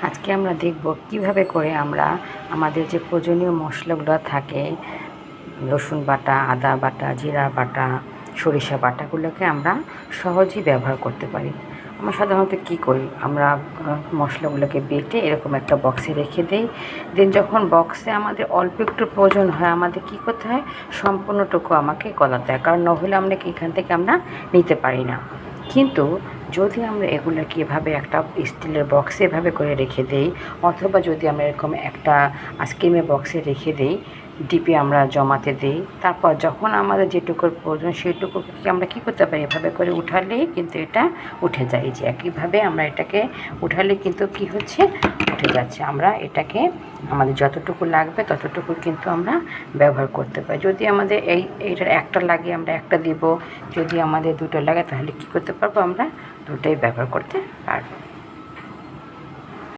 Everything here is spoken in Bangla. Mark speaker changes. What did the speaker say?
Speaker 1: আজকে আমরা দেখব কিভাবে করে আমরা আমাদের যে প্রয়োজনীয় মশলাগুলো থাকে, রসুন বাটা, আদা বাটা, জিরা বাটা, সরিষা বাটাগুলোকে আমরা সহজেই ব্যবহার করতে পারি। আমরা সাধারণত কী করি, আমরা মশলাগুলোকে বেটে এরকম একটা বক্সে রেখে দিই। দেন যখন বক্সে আমাদের অল্প একটু প্রয়োজন হয়, আমাদের কী করতে হয়, সম্পূর্ণটুকু আমাকে গলাতে হয়, কারণ নহলে আমরা এখান থেকে আমরা নিতে পারি না। কিন্তু যদি আমরা এগুলোকে এভাবে একটা স্টিলের বক্সে এভাবে করে রেখে দেই, অথবা যদি আমরা এরকম একটা আইসক্রিমের বক্সে রেখে দেই, ডিপে আমরা জমাতে দিই, তারপর যখন আমাদের যেটুকুর প্রয়োজন সেটুকুকে আমরা কী করতে পারি, এভাবে করে উঠালেই কিন্তু এটা উঠে যায়। যে একইভাবে আমরা এটাকে উঠালে কিন্তু কী হচ্ছে, উঠে যাচ্ছে। আমরা এটাকে আমাদের যতটুকু লাগবে ততটুকু কিন্তু আমরা ব্যবহার করতে পারি। যদি আমাদের এইটার একটা লাগে আমরা একটা দিব, যদি আমাদের দুটো লাগে তাহলে কী করতে পারবো, আমরা দুটোই ব্যবহার করতে পারবো।